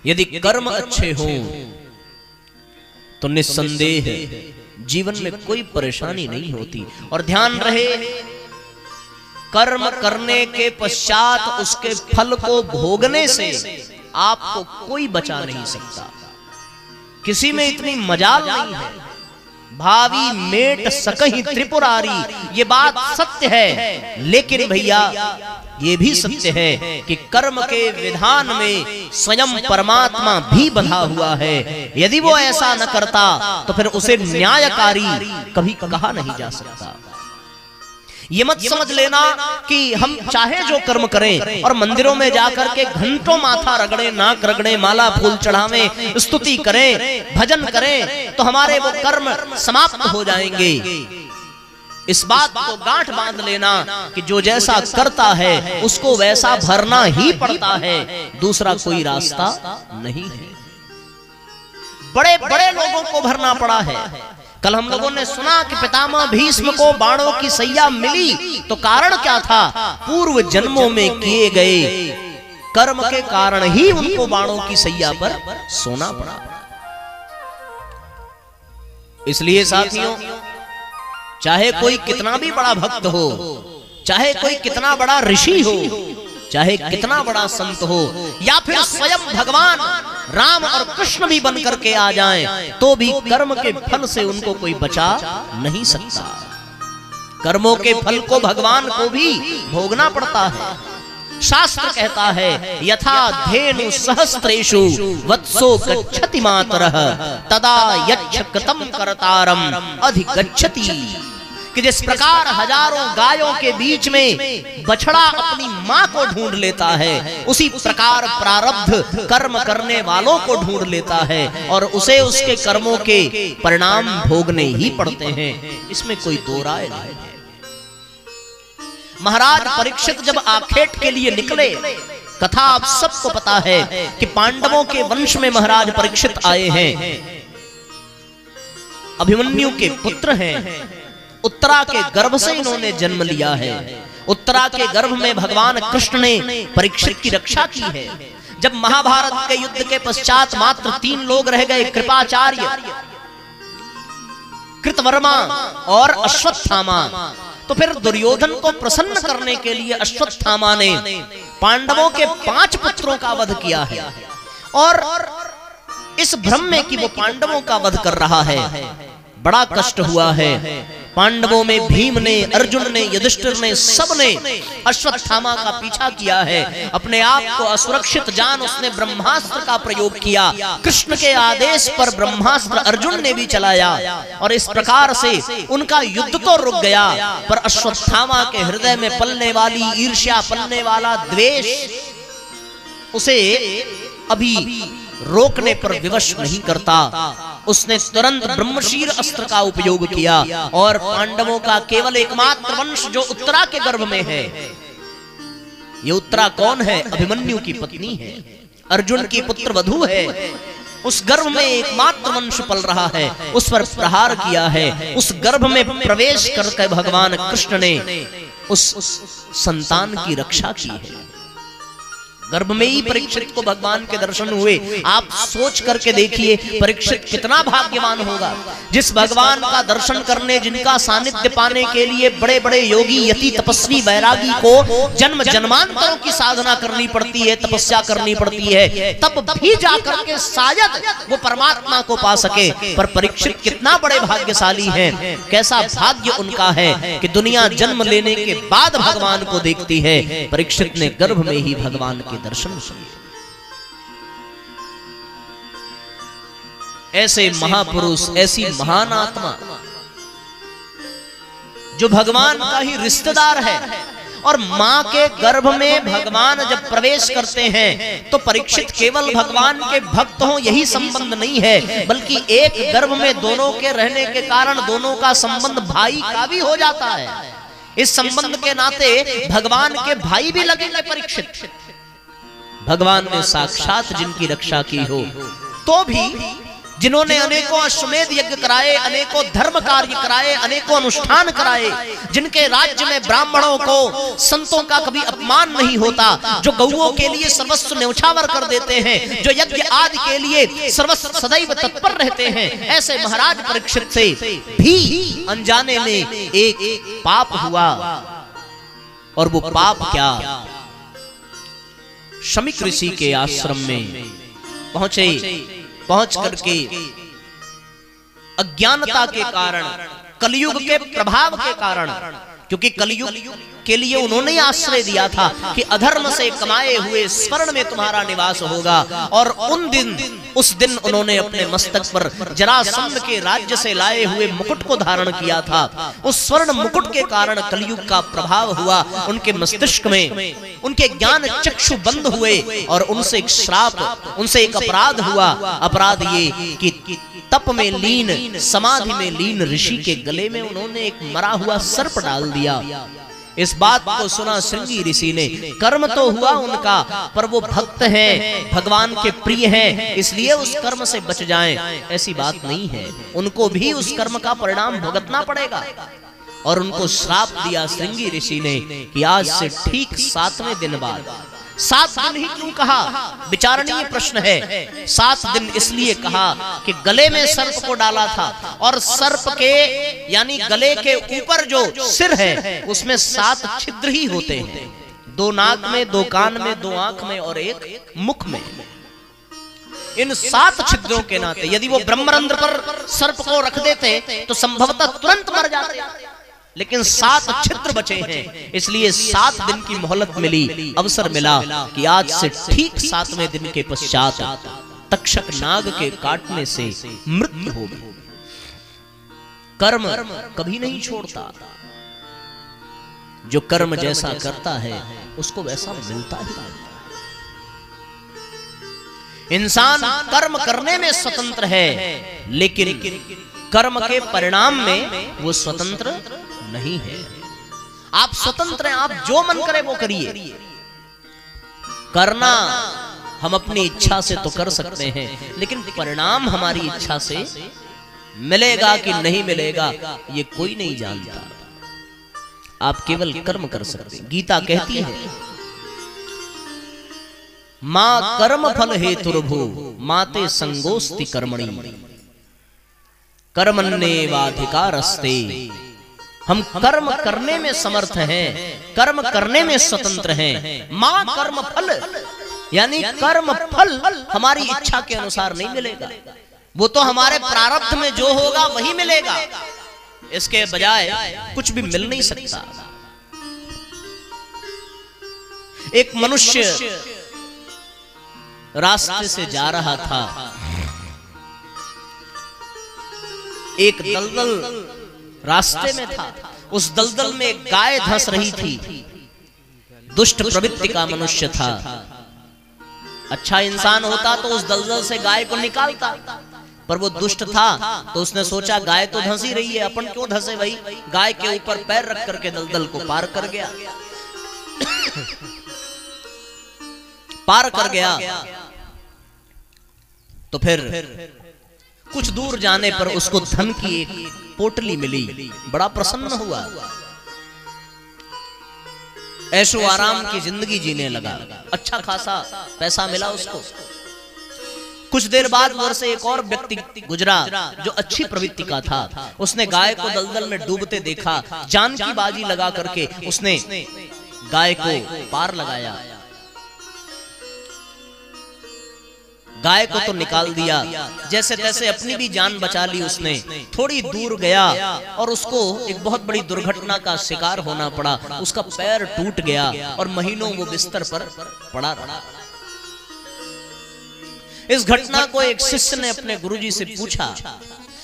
यदि कर्म अच्छे हों तो निस्संदेह जीवन में कोई परेशानी नहीं होती। और ध्यान रहे, कर्म करने के पश्चात उसके फल को भोगने से आपको कोई बचा नहीं सकता। किसी में इतनी मजाल नहीं है, भावी मेट सकहि त्रिपुरारी, ये बात सत्य है। लेकिन भैया ये भी सत्य है कि कर्म के विधान में स्वयं परमात्मा भी बंधा हुआ है। यदि वो ऐसा न करता तो फिर उसे न्यायकारी कभी कहा नहीं जा सकता। ये मत समझ लेना कि हम चाहे जो कर्म करें और मंदिरों में जाकर के घंटों माथा रगड़े, नाक रगड़े, माला फूल चढ़ावें, स्तुति करें, भजन करें तो हमारे वो कर्म समाप्त हो जाएंगे। इस बात को गांठ बांध लेना कि जो जैसा करता है उसको वैसा भरना ही पड़ता है, दूसरा कोई रास्ता नहीं है। बड़े बड़े लोगों को भरना पड़ा है। कल हम लोगों ने सुना कि पितामह भीष्म को बाणों की सैया मिली, तो कारण क्या था? पूर्व जन्मों में किए गए कर्म के कारण ही उनको बाणों की सैया पर सोना पड़ा। इसलिए साथियों, चाहे कोई कितना भी बड़ा भक्त हो, चाहे कोई कितना बड़ा ऋषि हो, चाहे कितना बड़ा संत हो, या फिर स्वयं भगवान राम और कृष्ण भी बन करके आ जाएं, तो भी कर्म के फल से उनको कोई बचा नहीं सकता। कर्मों के फल को भगवान को भी भोगना पड़ता है। शास्त्र कहता है, यथा धेनु सहस्त्रेषु वत्सो गच्छति मातरः तदा यच्छकृतं कर्तारं अधिगच्छति, कि जिस प्रकार हजारों गायों के बीच में बछड़ा अपनी मां को ढूंढ लेता है, उसी प्रकार प्रारब्ध कर्म करने वालों को ढूंढ लेता है और उसे उसके कर्मों के परिणाम भोगने ही पड़ते हैं। इसमें कोई दो राय नहीं है। महाराज परीक्षित जब आखेट के लिए निकले, कथा आप सबको पता है कि पांडवों के वंश में महाराज परीक्षित आए हैं, अभिमन्यु के पुत्र हैं। उत्तरा के गर्भ से इन्होंने जन्म लिया है। उत्तरा के गर्भ में भगवान कृष्ण ने परीक्षित की रक्षा की है। जब महाभारत के युद्ध के पश्चात मात्र 3 लोग रह गए, कृपाचार्य, कृतवर्मा और अश्वत्थामा, तो फिर दुर्योधन को प्रसन्न करने के लिए अश्वत्थामा ने पांडवों के 5 पुत्रों का वध किया है। और इस भ्रम में कि वो पांडवों का वध कर रहा है, बड़ा कष्ट हुआ है। पांडवों में भीम ने, अर्जुन ने, युधिष्ठिर ने, सबने अश्वत्थामा का पीछा किया है। अपने आप को असुरक्षित जान उसने ब्रह्मास्त्र का प्रयोग किया। कृष्ण के आदेश पर ब्रह्मास्त्र अर्जुन ने भी चलाया और इस प्रकार से उनका युद्ध तो रुक गया, पर अश्वत्थामा के हृदय में पलने वाली ईर्ष्या, पलने वाला द्वेष उसे अभी रोकने पर विवश नहीं करता। उसने तुरंत ब्रह्मशीर अस्त्र का उपयोग किया और पांडवों का केवल एकमात्र वंश जो उत्तरा के गर्भ में है, ये उत्तरा कौन है? अभिमन्यु की पत्नी है, अर्जुन की पुत्र वधू है। उस गर्भ में एकमात्र वंश पल रहा है, उस पर प्रहार किया है। उस गर्भ में प्रवेश करके भगवान कृष्ण ने उस संतान की रक्षा की है। गर्भ में ही परीक्षित को भगवान के दर्शन हुए। आप सोच करके देखिए परीक्षित कितना भाग्यवान होगा, जिस भगवान का दर्शन करने, जिनका सानिध्य पाने के लिए बड़े बड़े योगी, यति, तपस्वी, वैरागी को जन्म जन्मांतरों की साधना करनी पड़ती है, तपस्या करनी पड़ती है, तब भी जाकर के शायद वो परमात्मा को पा सके। पर परीक्षित कितना बड़े भाग्यशाली हैं, कैसा भाग्य उनका है कि दुनिया जन्म लेने के बाद भगवान को देखती है। परीक्षित ने गर्भ में ही भगवान के दर्शन किए। ऐसे महापुरुष, ऐसी महान आत्मा जो भगवान का ही रिश्तेदार है, और मां के गर्भ में भगवान जब प्रवेश करते हैं तो परीक्षित केवल भगवान के भक्त हों यही संबंध नहीं है, बल्कि एक गर्भ में दोनों के रहने के कारण दोनों का संबंध भाई का भी हो जाता है। इस संबंध के नाते भगवान के भाई भी लगेंगे परीक्षित। भगवान ने साक्षात जिनकी रक्षा की हो, तो भी जिन्होंने अनेकों अश्वमेध यज्ञ कराए, अनेकों धर्म कार्य कराए, अनेकों अनुष्ठान कराए, जिनके राज्य में ब्राह्मणों को, संतों का कभी अपमान नहीं होता, जो गौओं के लिए सर्वस्व न्यौछावर कर देते हैं, जो यज्ञ आदि के लिए सर्वस्व सदैव तत्पर रहते हैं, ऐसे महाराज परीक्षित से भी अनजाने में एक पाप हुआ। और वो पाप क्या? शमीक ऋषि के आश्रम में पहुंच करके अज्ञानता के कारण, कलयुग के प्रभाव के कारण, क्योंकि कलयुग के लिए उन्होंने आश्रय दिया था कि अधर्म से कमाए हुए स्वर्ण में तुम्हारा निवास होगा, और उस दिन उन्होंने अपने मस्तक पर जरासंध के राज्य से लाए हुए मुकुट को धारण किया था। उस स्वर्ण मुकुट के कारण कलयुग का प्रभाव हुआ, उनके मस्तिष्क में उनके ज्ञान चक्षु बंद हुए, और उनसे एक श्राप, उनसे एक अपराध हुआ। अपराध ये कि तप में लीन, समाधि में लीन ऋषि के गले में उन्होंने एक मरा हुआ सर्प डाल दिया। इस बात को सुना श्रृंगी ऋषि ने, कर्म तो हुआ उनका, पर वो भक्त हैं, भगवान के प्रिय हैं, इसलिए उस कर्म से बच जाएं, ऐसी बात नहीं है। उनको भी उस कर्म का परिणाम भुगतना पड़ेगा। और उनको श्राप दिया श्रृंगी ऋषि ने कि आज से ठीक 7वें दिन बाद, 7 दिन ही क्यों कहा, विचारणीय प्रश्न है। 7 दिन इसलिए कहा कि गले में सर्प को डाला था, और सर्प के यानी गले के ऊपर जो सिर है उसमें 7 छिद्र ही होते हैं, 2 नाक में, 2 कान में, 2 आंख में और 1 मुख में। इन 7 छिद्रों के नाते यदि वो ब्रह्मरंध्र पर सर्प को रख देते तो संभवतः तुरंत मर जाते, लेकिन 7 छिद्र बचे हैं, इसलिए 7 दिन की मोहलत मिली, अवसर मिला कि आज से ठीक 7वें दिन के पश्चात तक्षक नाग के काटने से मृत्यु होगी। कर्म कभी नहीं छोड़ता, जो कर्म जैसा करता है उसको वैसा मिलता ही है। इंसान कर्म करने में स्वतंत्र है, लेकिन कर्म के परिणाम में वो स्वतंत्र नहीं है। आप स्वतंत्र हैं, आप जो मन करे वो करिए। करना हम अपनी इच्छा से तो कर सकते हैं, लेकिन परिणाम हमारी इच्छा से मिलेगा कि नहीं मिलेगा ये कोई नहीं जानता। आप केवल कर्म कर सकते हैं। गीता कहती है, मां कर्म फल हेतुर्भु माते संगोस्ति कर्मणि कर्मण्येवाधिकारस्ते। हम कर्म करने में समर्थ हैं, कर्म करने में स्वतंत्र हैं। मां कर्म फल, यानी कर्म फल हमारी इच्छा के अनुसार नहीं मिलेगा, वो तो हमारे प्रारब्ध में जो होगा वही मिलेगा, इसके बजाय कुछ भी मिल नहीं सकता। एक मनुष्य रास्ते से जा रहा था, एक दलदल रास्ते में था, उस दलदल में एक गाय धंस रही थी। दुष्ट प्रवृत्ति का मनुष्य था, अच्छा इंसान होता तो उस दलदल से गाय को निकालता, पर वो दुष्ट था तो उसने सोचा गाय तो धंसी रही है, अपन क्यों धंसे भाई। गाय के ऊपर पैर रख करके दलदल को पार कर गया। पार कर गया तो फिर कुछ दूर जाने पर उसको धन की एक पोटली मिली, बड़ा प्रसन्न हुआ, ऐशो आराम की जिंदगी जीने लगा, अच्छा खासा पैसा मिला उसको। कुछ देर बाद उधर से एक और व्यक्ति गुजरा जो अच्छी प्रवृत्ति का था, उसने गाय को दलदल में डूबते देखा, जान की बाजी लगा करके उसने गाय को पार लगाया। गाय को तो निकाल दिया, जैसे तैसे अपनी भी जान बचा ली उसने। थोड़ी दूर गया और उसको एक बहुत बड़ी दुर्घटना का शिकार होना पड़ा, उसका पैर टूट गया और महीनों वो बिस्तर पर पड़ा रहा। इस घटना को एक शिष्य ने अपने गुरुजी से पूछा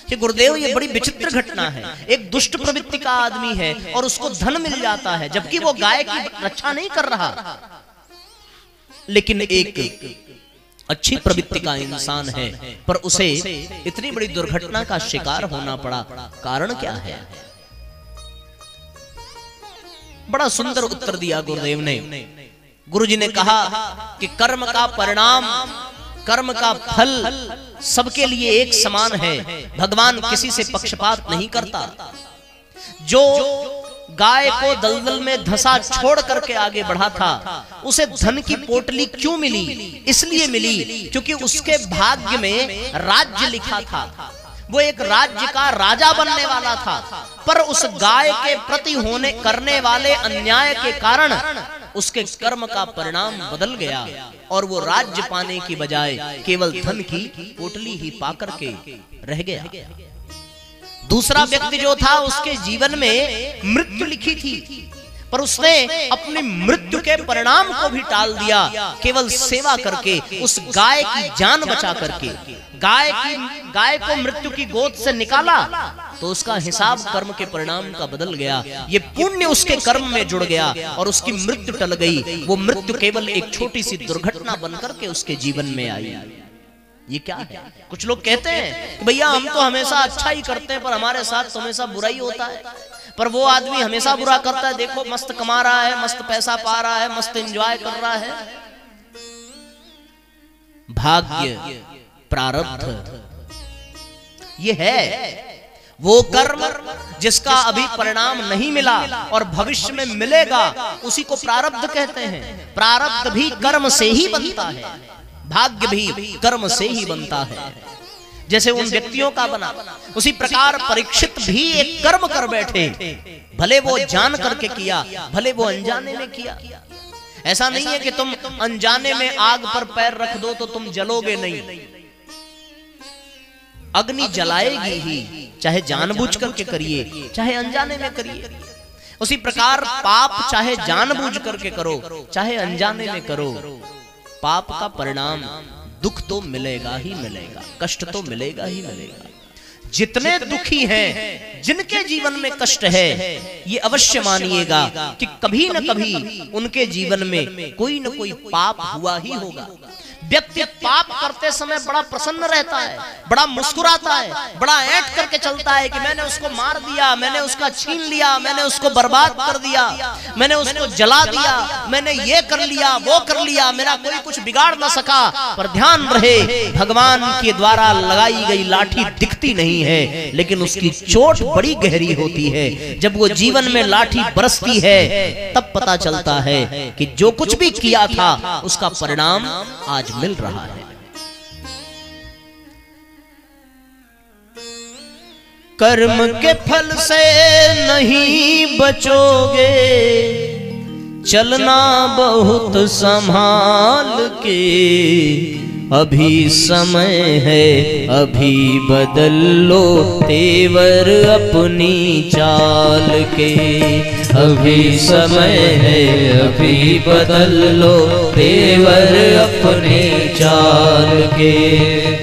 कि गुरुदेव ये बड़ी विचित्र घटना है, एक दुष्ट प्रवृत्ति का आदमी है और उसको धन मिल जाता है, जबकि वो गाय की रक्षा नहीं कर रहा, लेकिन एक अच्छी प्रवृत्ति का इंसान है पर उसे इतनी बड़ी दुर्घटना का शिकार होना पड़ा, कारण क्या है? बड़ा सुंदर उत्तर दिया गुरुदेव ने। गुरुजी ने कहा कि कर्म का परिणाम कर्म का फल सबके लिए एक समान है। भगवान किसी से पक्षपात नहीं करता। जो गाय को दलदल में धंसा छोड़ करके आगे बढ़ा था, उसे धन की पोटली क्यों मिली? इसलिए मिली क्योंकि उसके भाग्य में राज्य लिखा था। वो एक राज्य का राजा बनने वाला था, पर उस गाय के प्रति करने वाले अन्याय के कारण उसके कर्म का परिणाम बदल गया और वो राज्य पाने की बजाय केवल धन की पोटली ही पाकर के रह गया। दूसरा व्यक्ति जो था, उसके जीवन में मृत्यु लिखी थी, पर उसने अपनी मृत्यु के परिणाम को भी टाल दिया, केवल सेवा करके, उस गाय की जान बचा करके। गाय को मृत्यु की गोद से निकाला तो उसका हिसाब कर्म के परिणाम का बदल गया। ये पुण्य उसके कर्म में जुड़ गया और उसकी मृत्यु टल गई। वो मृत्यु केवल एक छोटी सी दुर्घटना बनकर के उसके जीवन में आई। ये क्या है? कुछ लोग कहते हैं भैया हम तो हमेशा अच्छा ही करते हैं, पर हमारे साथ तो हमेशा बुरा ही होता है। पर वो आदमी हमेशा बुरा करता है, देखो मस्त कमा रहा है, मस्त पैसा पा रहा है, मस्त एंजॉय कर रहा है। भाग्य, प्रारब्ध ये है वो कर्म जिसका अभी परिणाम नहीं मिला और भविष्य में मिलेगा, उसी को प्रारब्ध कहते हैं। प्रारब्ध भी कर्म से ही बनता है, भाग्य भी कर्म से ही बनता है। जैसे उन व्यक्तियों का बना, उसी प्रकार परीक्षित भी एक कर्म कर बैठे, भले वो जान करके किया, भले वो अनजाने में किया। ऐसा नहीं है कि तुम अनजाने में आग पर पैर रख दो तो तुम जलोगे नहीं, अग्नि जलाएगी ही, चाहे जानबूझ करके करिए चाहे अनजाने में करिए। उसी प्रकार पाप चाहे जानबूझ करके करो चाहे अनजाने में करो, पाप का परिणाम दुख तो मिलेगा ही मिलेगा, कष्ट तो मिलेगा ही मिलेगा। जितने दुखी हैं, जिनके जीवन में कष्ट है, ये अवश्य मानिएगा कि कभी न कभी उनके जीवन में कोई न कोई पाप हुआ ही होगा। व्यक्ति पाप करते समय बड़ा प्रसन्न रहता है, बड़ा मुस्कुराता है, बड़ा ऐंठ करके चलता है कि मैंने उसको मार दिया, मैंने उसका छीन लिया, मैंने उसको बर्बाद कर दिया, मैंने उसको जला दिया, मैंने ये कर लिया वो कर लिया, मेरा कोई कुछ बिगाड़ ना सका। पर ध्यान रहे, भगवान के द्वारा लगाई गई लाठी दिखती नहीं है, लेकिन उसकी चोट बड़ी गहरी होती है। जब वो जीवन में लाठी बरसती है तब पता चलता है कि जो कुछ भी किया था उसका परिणाम आज मिल रहा है। कर्म के फल से नहीं बचोगे, चलना बहुत संभाल के, अभी समय है अभी बदल लो तेवर अपनी चाल के, अभी समय है अभी बदल लो तेवर अपने चाल के।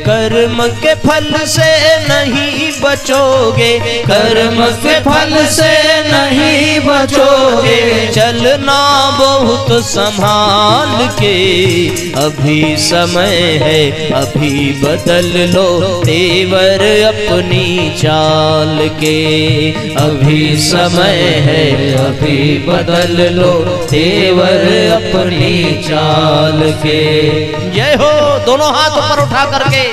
कर्म के फल से नहीं बचोगे, कर्म के फल से नहीं बचोगे, चलना बहुत संभाल के, अभी समय है अभी बदल लो तेवर अपनी चाल के, अभी समय है अभी बदल लो तेवर अपनी चाल के। जय हो। दोनों हाथ ऊपर उठा करके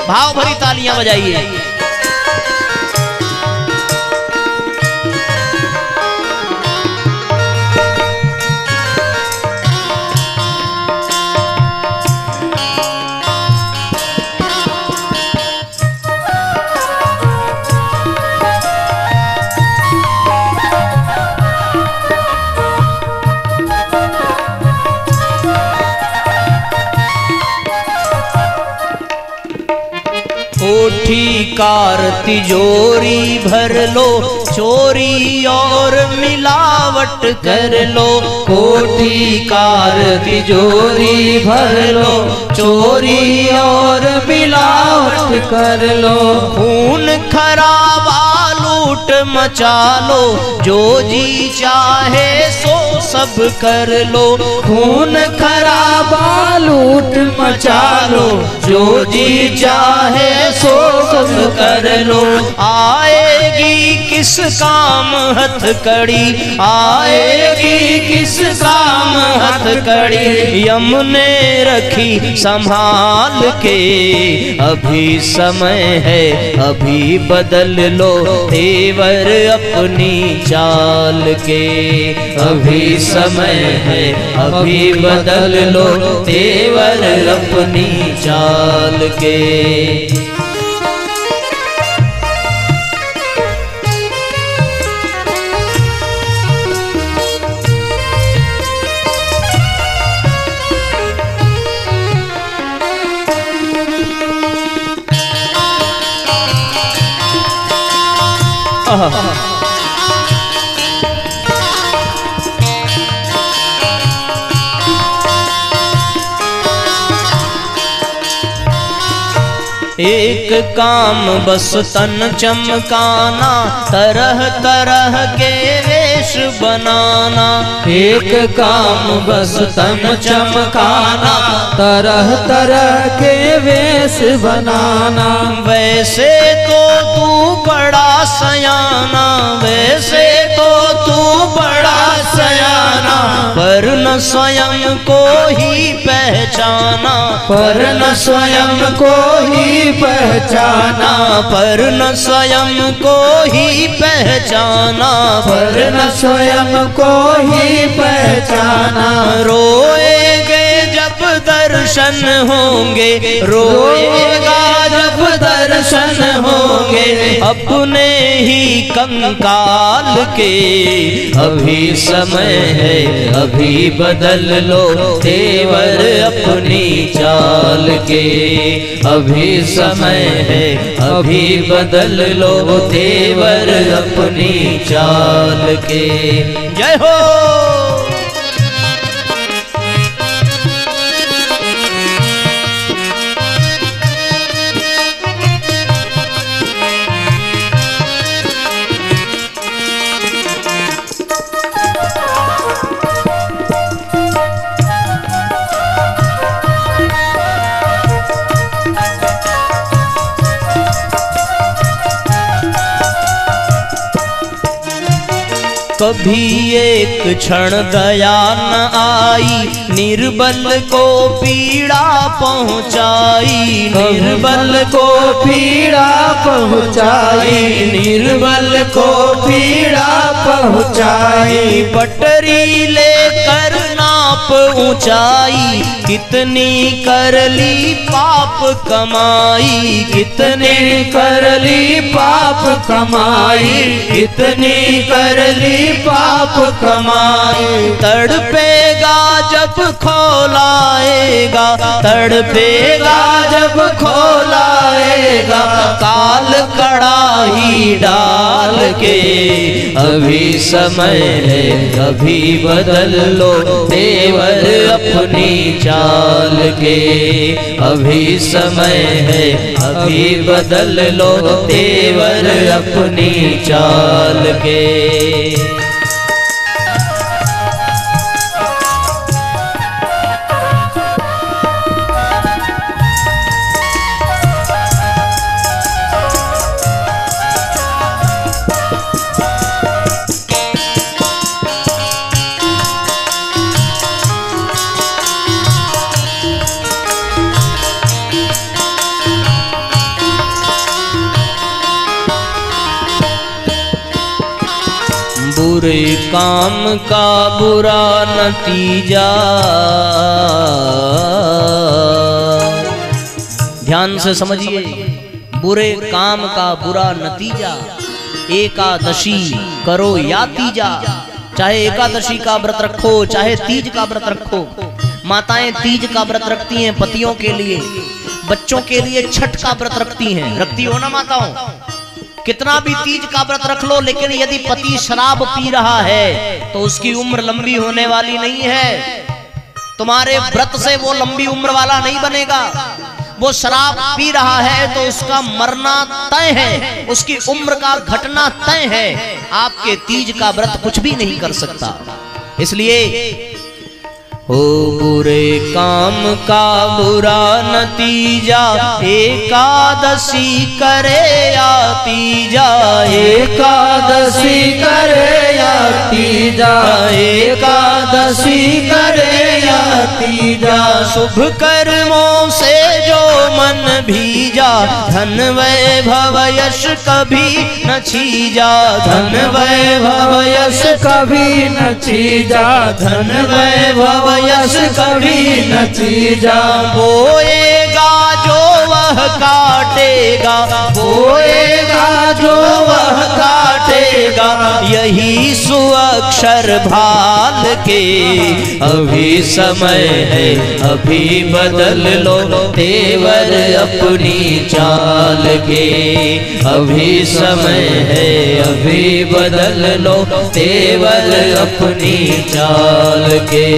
भाव भरी तालियां बजाइए। कोठी कार तिजोरी भर लो, चोरी और मिलावट कर लो, कोठी कार तिजोरी भर लो, चोरी और मिलावट कर लो, खून खराबा लूट मचा लो, जो जी चाहे सो सब कर लो। खून खराबा लूट मचा लो, जो जी चाहे सो सब कर लो। आएगी किस काम हथकड़ी, आएगी किस काम हथकड़ी, यम ने रखी संभाल के। अभी समय है अभी बदल लो, तेवर अपनी चाल के। अभी समय है अभी बदल लो, तेवर अपनी चाल के। एक काम बस तन चमकाना, तरह तरह के वेश बनाना। एक काम बस तन चमकाना, तरह तरह के वेश बनाना। वैसे तो तू बड़ा सयाना, वैसे तो तू बड़ा सयाना, पर न स्वयं को ही पहचाना, पर न स्वयं को ही पहचाना, पर न स्वयं को ही पहचाना, पर न स्वयं को ही पहचाना। रोएंगे जब दर्शन होंगे, रोएगा जब दर्शन होंगे, अपने ही कंकाल के। अभी समय है अभी बदल लो, तेवर अपनी चाल के। अभी समय है अभी बदल लो, तेवर अपनी चाल के। जय हो। कभी एक क्षण दया न आई, निर्बल को पीड़ा पहुँचाई, निर्बल को पीड़ा पहुँचाई, निर्बल को पीड़ा पहुँचाई। पटरी लेकर नाप ऊंचाई, कितनी कर ली पाप कमाई, कितनी कर ली पाप कमाई, कितनी कर ली पाप कमाई। तड़पेगा जब खौलाएगा, तड़पेगा जब खौलाएगा, काल कड़ाही डाल के। अभी समय है अभी बदल लो, तेवर अपनी चाल के। अभी समय है अभी बदल लो, तेवर अपनी चाल के। बुरे काम का बुरा नतीजा, ध्यान से समझिए, बुरे काम का बुरा नतीजा। एकादशी करो या तीजा, चाहे एकादशी का व्रत रखो चाहे तीज का व्रत रखो। माताएं तीज का व्रत रखती हैं पतियों के लिए, बच्चों के लिए छठ का व्रत रखती हैं। रखती हो ना माताओं? कितना भी तीज का व्रत रख लो, लेकिन यदि पति शराब पी रहा है तो उसकी उम्र लंबी होने वाली नहीं है। तुम्हारे व्रत से वो लंबी उम्र वाला नहीं बनेगा। वो शराब पी रहा है तो उसका मरना तय है, उसकी उम्र का घटना तय है। आपके तीज का व्रत कुछ भी नहीं कर सकता। इसलिए हो बुरे काम का बुरा नतीजा, एकादशी करे या तीजा, एकादशी करे या तीजा, एकादशी करे या तीजा। शुभ कर्मों से जो मन भीजा, धन वैभव यश कभी न छीजा, धन वैभव यश कभी न छीजा, धन वैभव यश कभी न छीजा। बोएगा जो वह काटेगा, बोएगा जो वह काटेगा, यही सुअक्षर भाल के। अभी समय है अभी बदल लो तेवर अपनी चाल के, अभी समय है अभी बदल लो तेवर अपनी चाल के।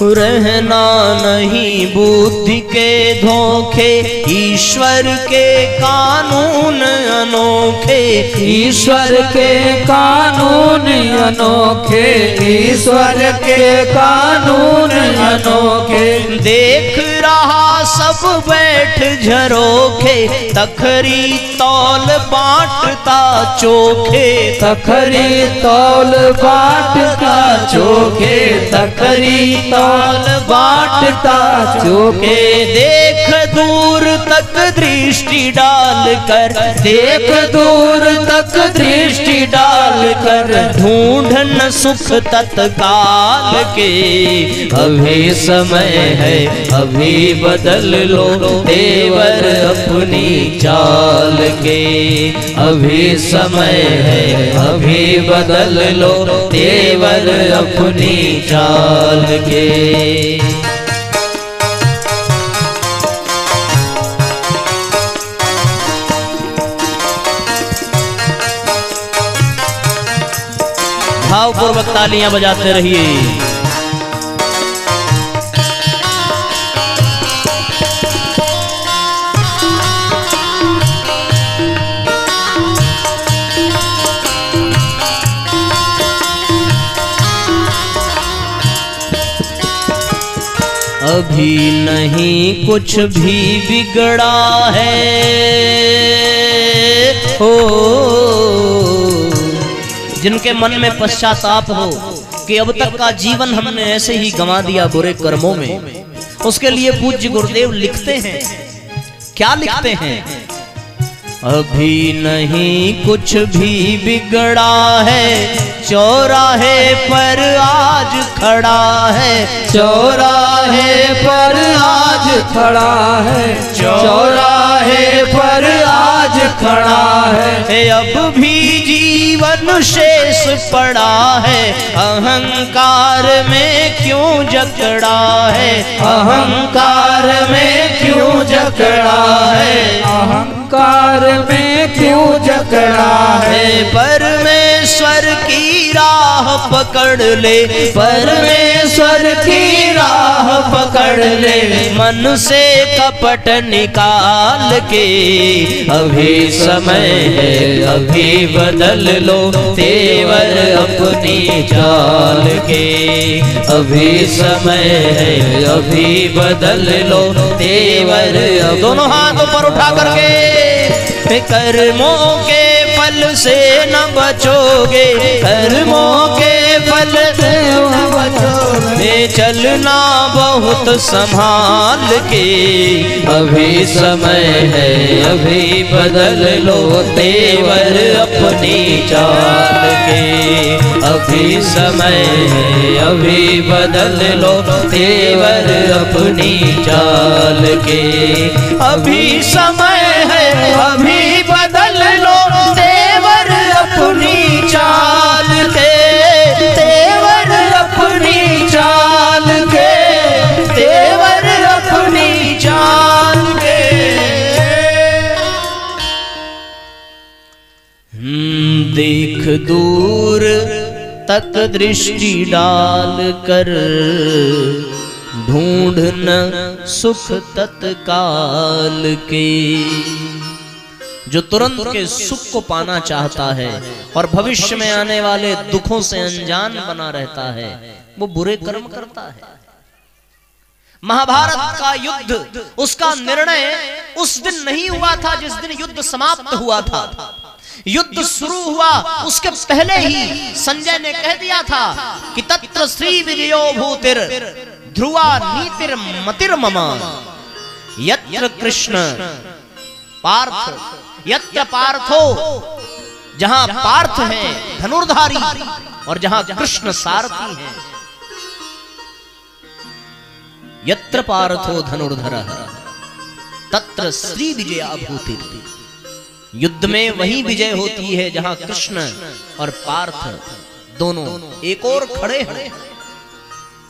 रहना नहीं बुद्धि के धोखे, ईश्वर के कानून अनोखे, ईश्वर के कानून अनोखे, ईश्वर के कानून अनोखे। देख रहा सब बैठ झरोखे, तखरी तौल बांटता चोखे, तखरी तौल बांटता चोखे, तखरी तौल बांटता चोखे। देख दूर तक दृष्टि डाल कर, देख दूर तक दृष्टि डाल कर, ढूंढन सुख तत्काल के। अभी समय है अभी बदल लो तेवर अपनी चाल के, अभी समय है अभी बदल लो तेवर अपनी चाल के। भावपूर्वक तालियां बजाते रहिए। अभी नहीं कुछ भी बिगड़ा है, हो जिनके मन में पश्चाताप हो कि अब तक का जीवन हमने ऐसे ही गंवा दिया बुरे कर्मों में, उसके लिए पूज्य गुरुदेव लिखते हैं, क्या लिखते हैं? अभी नहीं कुछ भी बिगड़ा है, चौराहे पर आज खड़ा है, चौराहे पर आज खड़ा है, चौराहे पर आज खड़ा है। अब भी जीवन शेष पड़ा है, अहंकार में क्यों जकड़ा है, अहंकार में क्यों जकड़ा है, अहंकार में क्यों जकड़ा है। परमेश्वर की राह पकड़ ले, परमेश्वर की राह पकड़ ले, मन से कपट निकाल के। अभी समय है अभी बदल लो तेवर अपनी चाल के, अभी समय है अभी बदल लो तेवर। दोनों हाथ ऊपर उठा करके कर्मों के फल फल से न बचोगे, कर्मों के फल से न बचोगे। चलना बहुत संभाल के, अभी समय है अभी बदल लो तेवर अपनी चाल के। अभी समय है अभी बदल लो तेवर अपनी चाल के। अभी समय है अभी बदल लो तेवर अपनी चाल के। तेवर अपनी चाल के, तेवर अपनी चाल के। देख दूर तक दृष्टि डाल कर, ढूंढन सुख तत्काल के। जो तुरंत के सुख को पाना चाहता है और भविष्य में आने वाले दुखों से अनजान बना रहता है, वो बुरे कर्म करता है। महाभारत का युद्ध, उसका निर्णय उस दिन नहीं हुआ था जिस दिन युद्ध समाप्त हुआ था। युद्ध शुरू हुआ उसके पहले ही संजय ने कह दिया था कि तत्र श्री विजयो भूतिर ध्रुवा नीतिर मतिर ममा। यत्र कृष्ण पार्थ, यत्र पार्थो, जहां पार्थ है धनुर्धारी और जहां कृष्ण सारथी हैं। यत्र पार्थो धनुर्धरः तत्र श्री विजया भूतिर। युद्ध में वही विजय होती है जहां कृष्ण और पार्थ दोनों एक और खड़े हैं।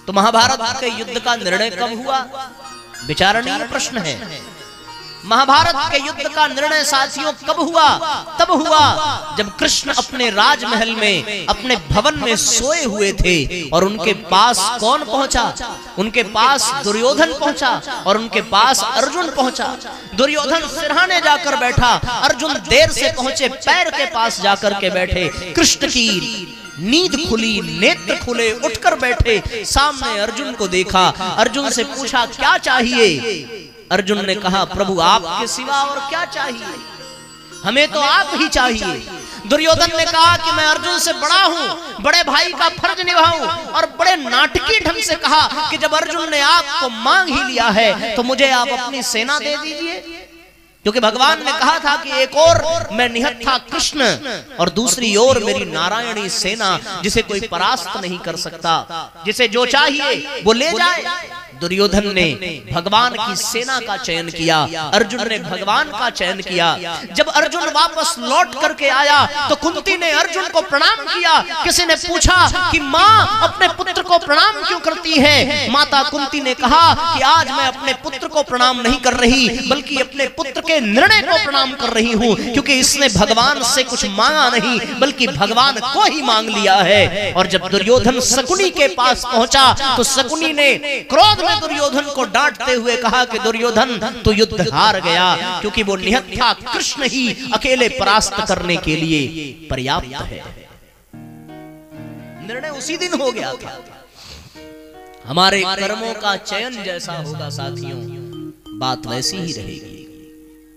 तो महाभारत के युद्ध का निर्णय कब हुआ? विचारणीय प्रश्न है। महाभारत के युद्ध का निर्णय साथियों कब हुआ? तब हुआ जब कृष्ण अपने राजमहल में, अपने भवन में सोए हुए थे और उनके पास कौन पहुंचा? उनके पास दुर्योधन पहुंचा और उनके पास अर्जुन पहुंचा। दुर्योधन सिरहाने जाकर बैठा, अर्जुन देर से पहुंचे, पैर के पास जाकर के बैठे। कृष्ण की नींद खुली, नेत्र खुले, उठकर बैठे। सामने अर्जुन को देखा, अर्जुन से पूछा क्या चाहिए? अर्जुन ने कहा प्रभु आपके सिवा और क्या चाहिए, हमें तो आप ही चाहिए। दुर्योधन ने कहा कि मैं अर्जुन से बड़ा हूं, बड़े भाई का फर्ज निभाऊं, और बड़े नाटकीय ढंग से कहा कि जब अर्जुन ने आपको मांग ही लिया है तो मुझे आप अपनी सेना दे दीजिए। क्योंकि भगवान ने कहा था कि एक और मैं निहत था कृष्ण और दूसरी ओर मेरी नारायणी सेना, जिसे कोई परास्त नहीं कर सकता, जिसे जो चाहिए वो ले जाए। दुर्योधन ने भगवान की सेना का चयन किया, अर्जुन ने भगवान का चयन किया। जब अर्जुन वापस लौट करके आया तो कुंती ने अर्जुन को प्रणाम किया। किसी ने पूछा कि माँ अपने पुत्र को प्रणाम क्यों करती है? माता कुंती ने कहा कि आज मैं अपने पुत्र को प्रणाम नहीं कर रही, बल्कि अपने पुत्र के निर्णय को प्रणाम कर रही हूँ, क्योंकि इसने भगवान से कुछ मांगा नहीं बल्कि भगवान को ही मांग लिया है। और जब दुर्योधन शकुनी के पास पहुंचा तो शकुनी ने क्रोध दुर्योधन को डांटते हुए कहा कि दुर्योधन तो युद्ध हार गया, क्योंकि वो निहत था कृष्ण ही अकेले परास्त करने के लिए पर्याप्त है। निर्णय उसी दिन हो गया था। हमारे कर्मों का चयन जैसा होगा साथियों, बात वैसी ही रहेगी।